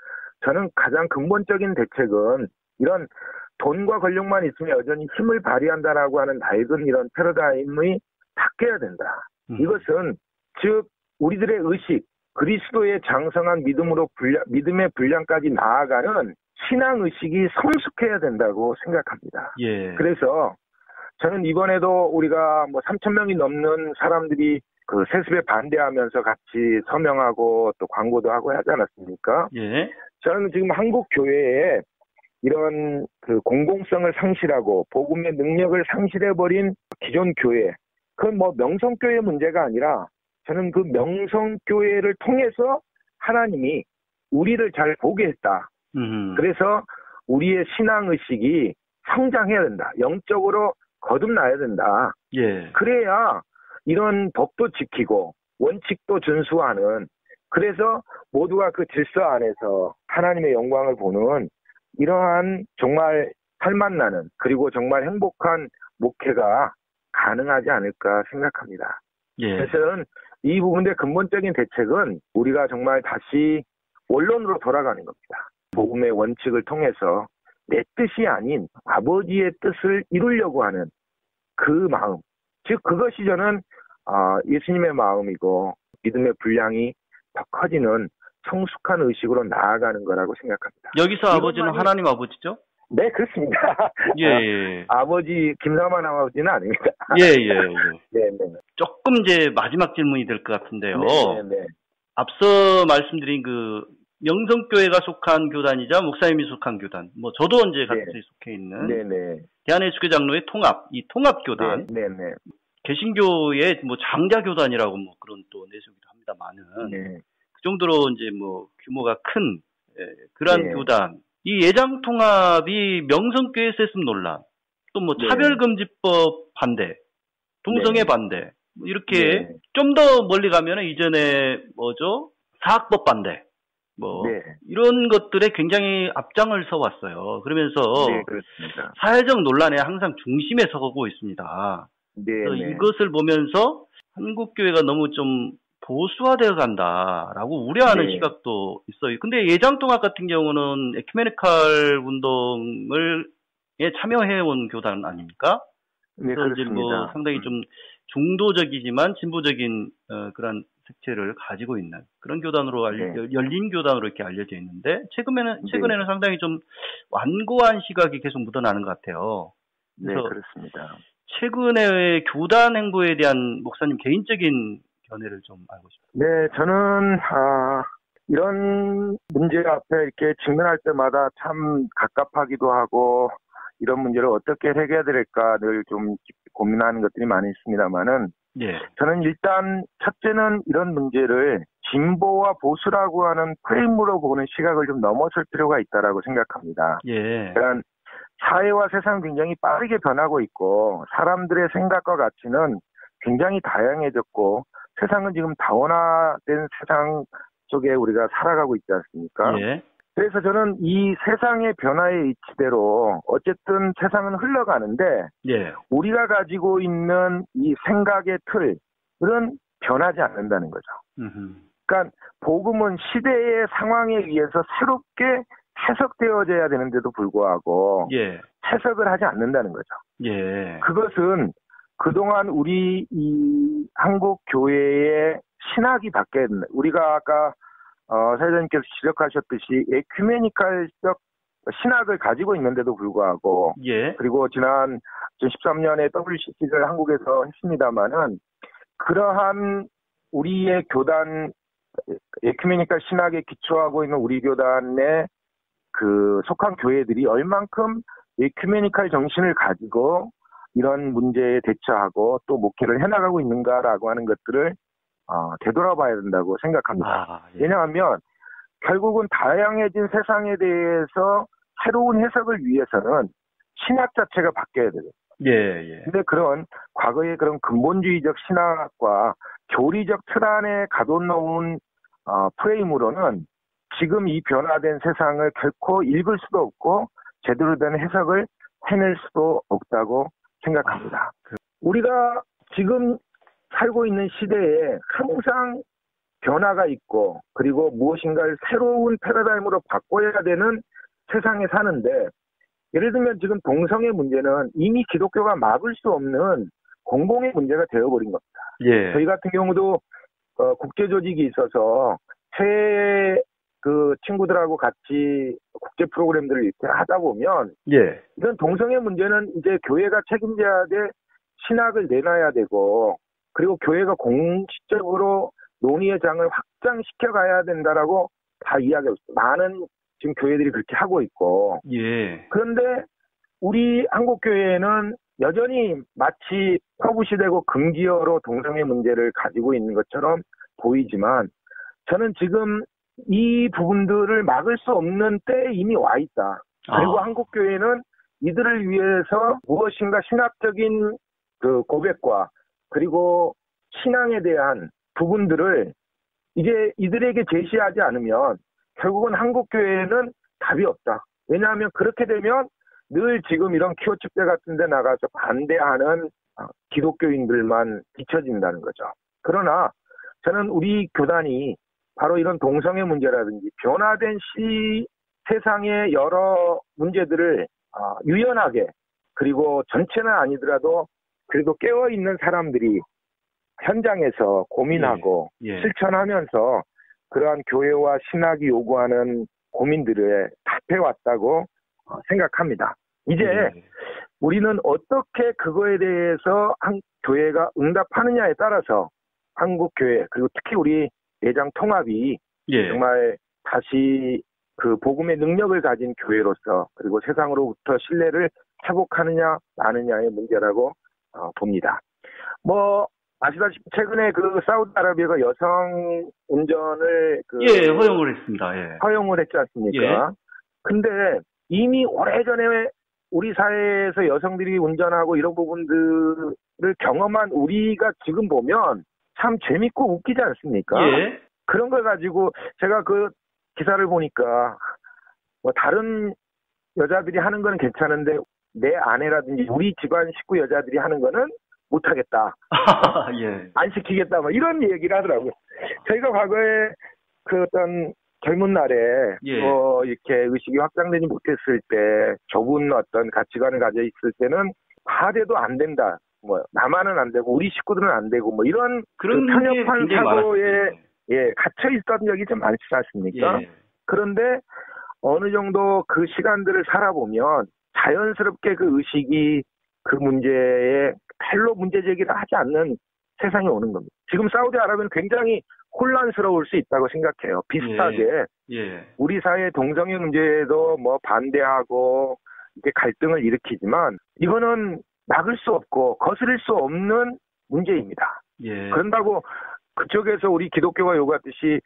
저는 가장 근본적인 대책은 이런 돈과 권력만 있으면 여전히 힘을 발휘한다라고 하는 낡은 이런 패러다임이 바뀌어야 된다. 이것은 즉 우리들의 의식, 그리스도의 장성한 믿음의 분량까지 나아가는 신앙의식이 성숙해야 된다고 생각합니다. 예. 그래서 저는 이번에도 우리가 뭐 3,000명이 넘는 사람들이 그 세습에 반대하면서 같이 서명하고 또 광고도 하고 하지 않았습니까? 예. 저는 지금 한국 교회에 이런 그 공공성을 상실하고 복음의 능력을 상실해버린 기존 교회, 그건 뭐 명성교회 문제가 아니라 저는 그 명성교회를 통해서 하나님이 우리를 잘 보게 했다. 그래서 우리의 신앙의식이 성장해야 된다. 영적으로 거듭나야 된다. 예. 그래야 이런 법도 지키고 원칙도 준수하는, 그래서 모두가 그 질서 안에서 하나님의 영광을 보는 이러한 정말 살맛나는 그리고 정말 행복한 목회가 가능하지 않을까 생각합니다. 예. 그래서 저는 이 부분의 근본적인 대책은 우리가 정말 다시 원론으로 돌아가는 겁니다. 복음의 원칙을 통해서 내 뜻이 아닌 아버지의 뜻을 이루려고 하는 그 마음, 즉 그것이 저는 예수님의 마음이고 믿음의 분량이 더 커지는 성숙한 의식으로 나아가는 거라고 생각합니다. 여기서 아버지는 하나님 아버지죠? 네, 그렇습니다. 예. 아버지 김사만 아버지는 아닙니다. 예. 네. 조금 이제 마지막 질문이 될 것 같은데요. 네. 앞서 말씀드린 그 명성교회가 속한 교단이자 목사님이 속한 교단, 뭐 저도 이제 같이 속해 있는 대한예수교 장로의 이 통합교단, 개신교의 뭐 장자교단이라고 뭐 그런 또 내세우기도 합니다만은 그 정도로 이제 뭐 규모가 큰 그러한 교단, 이 예장통합이 명성교회 세습 논란, 또 뭐 차별금지법 반대, 동성애 반대, 뭐 이렇게 좀 더 멀리 가면은 이전에 사학법 반대, 이런 것들에 굉장히 앞장을 서왔어요. 그러면서 사회적 논란에 항상 중심에 서고 있습니다. 그래서 이것을 보면서 한국교회가 너무 좀 보수화되어 간다라고 우려하는 시각도 있어요. 근데 예장통합 같은 경우는 에큐메니칼 운동에 참여해온 교단 아닙니까? 네, 그래서 이제 그렇습니다. 뭐 상당히 좀 중도적이지만 진보적인 그런 색채를 가지고 있는 그런 교단으로 열린 교단으로 이렇게 알려져 있는데 최근에는 상당히 좀 완고한 시각이 계속 묻어나는 것 같아요. 그래서 그렇습니다. 최근의 교단 행보에 대한 목사님 개인적인 견해를 좀 알고 싶습니다. 네, 저는 이런 문제 앞에 이렇게 직면할 때마다 참 갑갑하기도 하고 이런 문제를 어떻게 해결해야 될까 늘 좀 고민하는 것들이 많이 있습니다만은 저는 일단 첫째는 이런 문제를 진보와 보수라고 하는 프레임으로 보는 시각을 좀 넘어설 필요가 있다라고 생각합니다. 그러니까 사회와 세상 굉장히 빠르게 변하고 있고 사람들의 생각과 가치는 굉장히 다양해졌고 세상은 지금 다원화된 세상 속에 우리가 살아가고 있지 않습니까? 그래서 저는 이 세상의 변화의 이치대로 어쨌든 세상은 흘러가는데 우리가 가지고 있는 이 생각의 틀은 변하지 않는다는 거죠. 그러니까 복음은 시대의 상황에 의해서 새롭게 해석되어져야 되는데도 불구하고 해석을 하지 않는다는 거죠. 그것은 그동안 우리 이 한국 교회의 신학이 바뀌어야 된다. 우리가 아까 사회자님께서 지적하셨듯이 에큐메니칼적 신학을 가지고 있는데도 불구하고 그리고 지난 2013년에 WCC를 한국에서 했습니다마는 그러한 우리의 교단 에큐메니칼 신학에 기초하고 있는 우리 교단의 그 속한 교회들이 얼만큼 에큐메니칼 정신을 가지고 이런 문제에 대처하고 또 목회를 해나가고 있는가라고 하는 것들을 되돌아봐야 된다고 생각합니다. 왜냐하면 결국은 다양해진 세상에 대해서 새로운 해석을 위해서는 신학 자체가 바뀌어야 되거든요. 근데 그런 과거의 그런 근본주의적 신학과 교리적 틀 안에 가둬놓은 프레임으로는 지금 이 변화된 세상을 결코 읽을 수도 없고 제대로 된 해석을 해낼 수도 없다고 생각합니다. 우리가 지금 살고 있는 시대에 항상 변화가 있고 그리고 무엇인가를 새로운 패러다임으로 바꿔야 되는 세상에 사는데 예를 들면 지금 동성애 문제는 이미 기독교가 막을 수 없는 공공의 문제가 되어버린 겁니다. 예. 저희 같은 경우도 국제 조직이 있어서 해외 그 친구들하고 같이 국제 프로그램들을 이렇게 하다 보면 예. 이런 동성애 문제는 이제 교회가 책임져야 될 신학을 내놔야 되고 그리고 교회가 공식적으로 논의의 장을 확장시켜 가야 된다라고 다 이야기하고 있어요. 많은 지금 교회들이 그렇게 하고 있고. 예. 그런데 우리 한국교회는 여전히 마치 터부시되고 금기어로 동성애 문제를 가지고 있는 것처럼 보이지만 저는 지금 이 부분들을 막을 수 없는 때에 이미 와 있다. 그리고 한국교회는 이들을 위해서 무엇인가 신학적인 그 고백과 그리고 신앙에 대한 부분들을 이제 이들에게 제시하지 않으면 결국은 한국교회는 답이 없다. 왜냐하면 그렇게 되면 늘 지금 이런 퀴어 축제 같은 데 나가서 반대하는 기독교인들만 비춰진다는 거죠. 그러나 저는 우리 교단이 바로 이런 동성애 문제라든지 변화된 세상의 여러 문제들을 유연하게 그리고 전체는 아니더라도 그래도 깨어있는 사람들이 현장에서 고민하고 실천하면서 그러한 교회와 신학이 요구하는 고민들에 답해왔다고 생각합니다. 이제 우리는 어떻게 그거에 대해서 한 교회가 응답하느냐에 따라서 한국 교회 그리고 특히 우리 내장 통합이 정말 다시 그 복음의 능력을 가진 교회로서 그리고 세상으로부터 신뢰를 회복하느냐 마느냐의 문제라고 봅니다. 뭐 아시다시피 최근에 그 사우디아라비아가 여성 운전을 허용을 했습니다. 예. 허용을 했지 않습니까? 근데 이미 오래전에 우리 사회에서 여성들이 운전하고 이런 부분들을 경험한 우리가 지금 보면 참 재밌고 웃기지 않습니까? 예. 그런 걸 가지고 제가 그 기사를 보니까 뭐 다른 여자들이 하는 거는 괜찮은데 내 아내라든지 우리 집안 식구 여자들이 하는 거는 못하겠다. 예. 안 시키겠다. 뭐 이런 얘기를 하더라고요. 저희가 과거에 그 어떤 젊은 날에 이렇게 의식이 확장되지 못했을 때 좁은 어떤 가치관을 가져 있을 때는 다 돼도 안 된다. 뭐 나만은 안 되고 우리 식구들은 안 되고 뭐 이런 그런 편협한 사고에 갇혀 있었던 적이 좀 많지 않습니까? 그런데 어느 정도 그 시간들을 살아보면 자연스럽게 그 의식이 그 문제에 별로 문제 제기를 하지 않는 세상이 오는 겁니다. 지금 사우디아라비아는 굉장히 혼란스러울 수 있다고 생각해요. 비슷하게 우리 사회 동성애 문제에도 뭐 반대하고 이렇게 갈등을 일으키지만 이거는 막을 수 없고 거스릴 수 없는 문제입니다. 그런다고 그쪽에서 우리 기독교가 요구하듯이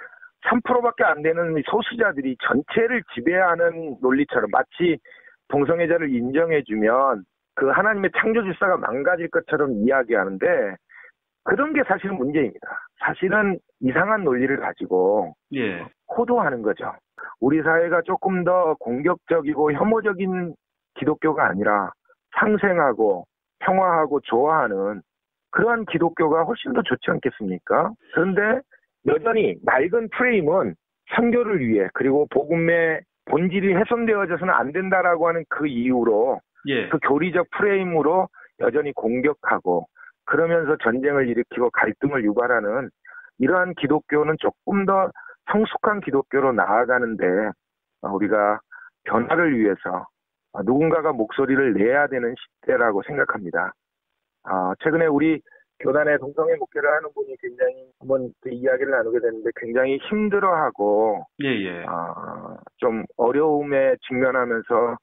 3%밖에 안 되는 소수자들이 전체를 지배하는 논리처럼 마치 동성애자를 인정해주면 그 하나님의 창조 질서가 망가질 것처럼 이야기하는데 그런 게 사실은 문제입니다. 사실은 이상한 논리를 가지고 호도하는 거죠. 우리 사회가 조금 더 공격적이고 혐오적인 기독교가 아니라 상생하고 평화하고 좋아하는 그러한 기독교가 훨씬 더 좋지 않겠습니까? 그런데 여전히 낡은 프레임은 선교를 위해 그리고 복음의 본질이 훼손되어져서는 안 된다라고 하는 그 이유로 그 교리적 프레임으로 여전히 공격하고 그러면서 전쟁을 일으키고 갈등을 유발하는 이러한 기독교는 조금 더 성숙한 기독교로 나아가는데 우리가 변화를 위해서 누군가가 목소리를 내야 되는 시대라고 생각합니다. 최근에 우리 교단의 동성애 목회를 하는 분이 굉장히 한번 그 이야기를 나누게 됐는데 굉장히 힘들어하고 좀 어려움에 직면하면서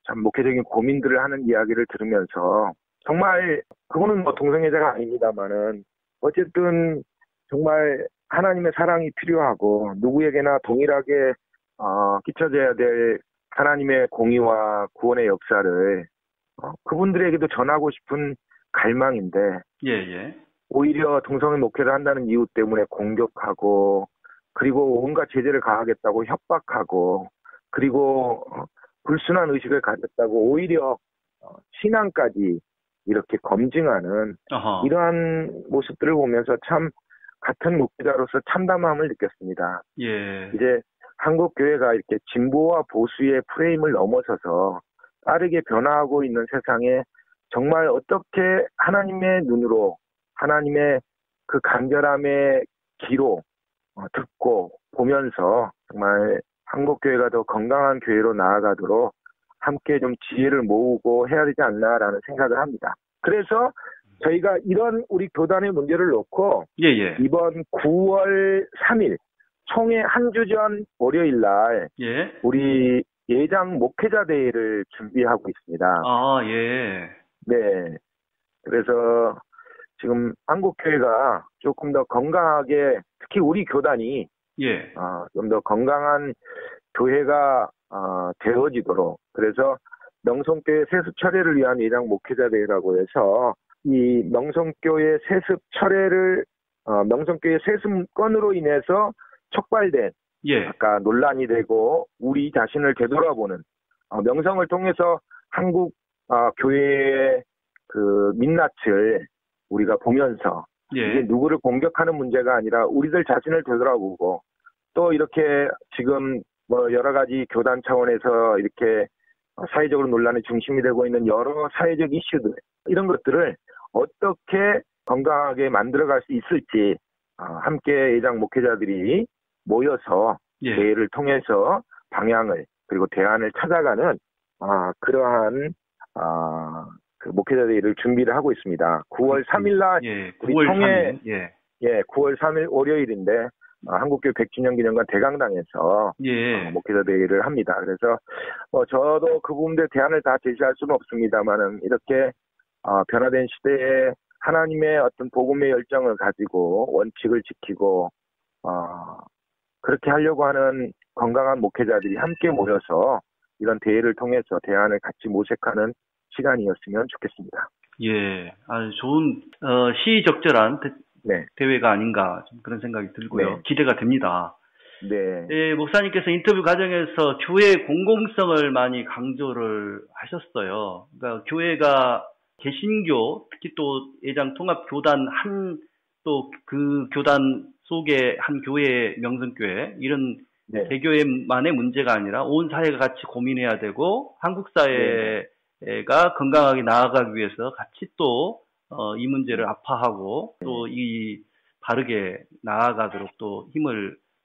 참 목회적인 고민들을 하는 이야기를 들으면서 정말 그거는 뭐 동성애자가 아닙니다만은 어쨌든 정말 하나님의 사랑이 필요하고 누구에게나 동일하게 끼쳐져야 될 하나님의 공의와 구원의 역사를 그분들에게도 전하고 싶은 갈망인데 오히려 동성애 목회를 한다는 이유 때문에 공격하고 그리고 온갖 제재를 가하겠다고 협박하고 그리고 불순한 의식을 가졌다고 오히려 신앙까지 이렇게 검증하는 어허. 이러한 모습들을 보면서 참 같은 목회자로서 참담함을 느꼈습니다. 예. 이제 한국 교회가 이렇게 진보와 보수의 프레임을 넘어서서 빠르게 변화하고 있는 세상에 정말 어떻게 하나님의 눈으로 하나님의 그 간절함의 귀로 듣고 보면서 정말 한국 교회가 더 건강한 교회로 나아가도록 함께 좀 지혜를 모으고 해야 되지 않나라는 생각을 합니다. 그래서 저희가 이런 우리 교단의 문제를 놓고 예. 이번 9월 3일 총회 한 주 전 월요일 날 예. 우리 예장 목회자 대회를 준비하고 있습니다. 아, 예. 네. 그래서 지금 한국교회가 조금 더 건강하게 특히 우리 교단이 예. 좀 더 건강한 교회가 되어지도록 그래서 명성교회 세습 철회를 위한 예장 목회자 대회라고 해서 이 명성교회 세습 철회를 명성교회 세습건으로 인해서 촉발된 예. 아까 논란이 되고 우리 자신을 되돌아보는 명성을 통해서 한국 교회의 그 민낯을 우리가 보면서 예. 이게 누구를 공격하는 문제가 아니라 우리들 자신을 되돌아보고 또 이렇게 지금 뭐 여러 가지 교단 차원에서 이렇게 사회적으로 논란의 중심이 되고 있는 여러 사회적 이슈들 이런 것들을 어떻게 건강하게 만들어갈 수 있을지 함께 예장 목회자들이 모여서 예. 대회를 통해서 방향을 그리고 대안을 찾아가는 그러한 그 목회자 대회를 준비를 하고 있습니다. 9월 3일 날 예. 우리 9월 총회 3일. 예. 9월 3일 월요일인데 한국교회 100주년 기념관 대강당에서 예. 목회자 대회를 합니다. 그래서 저도 그 부분들 대안을 다 제시할 수는 없습니다만은 이렇게 변화된 시대에 하나님의 어떤 복음의 열정을 가지고 원칙을 지키고 그렇게 하려고 하는 건강한 목회자들이 함께 모여서 이런 대회를 통해서 대안을 같이 모색하는 시간이었으면 좋겠습니다. 예. 아주 좋은 시의적절한 네. 대회가 아닌가 좀 그런 생각이 들고요. 네. 기대가 됩니다. 네. 예, 목사님께서 인터뷰 과정에서 교회의 공공성을 많이 강조를 하셨어요. 그러니까 교회가 개신교, 특히 또 예장 통합 교단 또 그 교단 속의 한 교회의 명성교회 이런 네. 개교회만의 문제가 아니라 온 사회가 같이 고민해야 되고 한국 사회가 건강하게 나아가기 위해서 같이 또 이 문제를 아파하고 또 이 바르게 나아가도록 또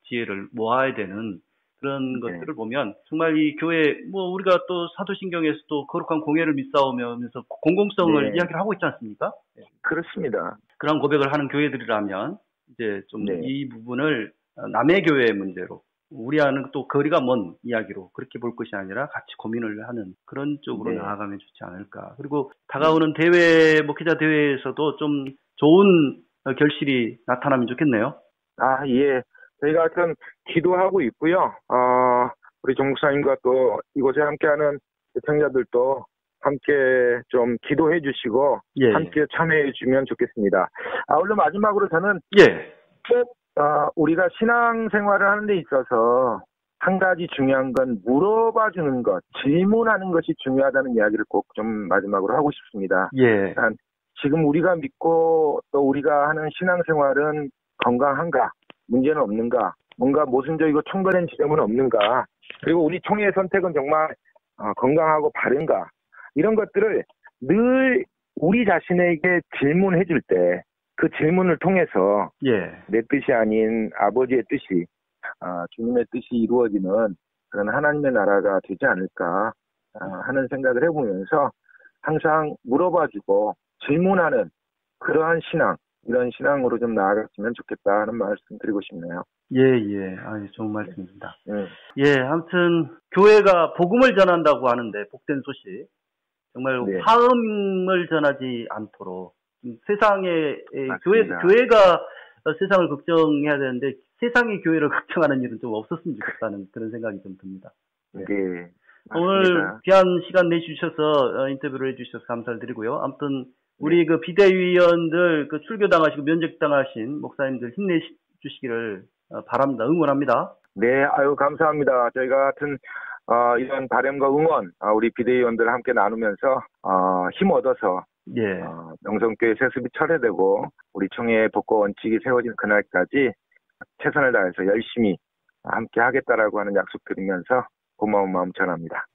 지혜를 모아야 되는 그런 것들을 보면 정말 이 교회 우리가 또 사도신경에서도 거룩한 공예를 믿사오면서 공공성을 이야기를 하고 있지 않습니까? 그렇습니다. 그런 고백을 하는 교회들이라면 이제 좀 이 부분을 남의 교회의 문제로 우리와는 또 거리가 먼 이야기로 그렇게 볼 것이 아니라 같이 고민을 하는 그런 쪽으로 나아가면 좋지 않을까. 그리고 다가오는 목회자 대회에서도 좀 좋은 결실이 나타나면 좋겠네요. 예. 저희가 하여튼 기도하고 있고요. 우리 정 목사님과 또 이곳에 함께하는 시청자들도 함께 좀 기도해 주시고 함께 참여해 주면 좋겠습니다. 오늘 마지막으로 저는 꼭 우리가 신앙생활을 하는 데 있어서 한 가지 중요한 건 물어봐 주는 것, 질문하는 것이 중요하다는 이야기를 꼭 좀 마지막으로 하고 싶습니다. 지금 우리가 믿고 또 우리가 하는 신앙생활은 건강한가? 문제는 없는가? 뭔가 모순적이고 총괄된 지점은 없는가? 그리고 우리 총회의 선택은 정말 건강하고 바른가? 이런 것들을 늘 우리 자신에게 질문해 줄 때 그 질문을 통해서 내 뜻이 아닌 아버지의 뜻이 주님의 뜻이 이루어지는 그런 하나님의 나라가 되지 않을까 하는 생각을 해보면서 항상 물어봐주고 질문하는 그러한 신앙 이런 신앙으로 좀 나아갔으면 좋겠다 하는 말씀 드리고 싶네요. 좋은 말씀입니다. 아무튼 교회가 복음을 전한다고 하는데 복된 소식 정말 화음을 전하지 않도록 세상의 교회가 세상을 걱정해야 되는데 세상의 교회를 걱정하는 일은 좀 없었으면 좋겠다는 그런 생각이 좀 듭니다. 오늘 귀한 시간 내주셔서 인터뷰를 해주셔서 감사를 드리고요. 아무튼 우리 그 비대위원들 출교당하시고 면직당하신 목사님들 힘내주시기를 바랍니다. 응원합니다. 네, 아유, 감사합니다. 저희가 같은, 이런 바람과 응원, 우리 비대위원들 함께 나누면서, 힘 얻어서, 예. 명성교회 세습이 철회되고, 우리 총회의 복고 원칙이 세워진 그날까지 최선을 다해서 열심히 함께 하겠다라고 하는 약속 드리면서 고마운 마음 전합니다.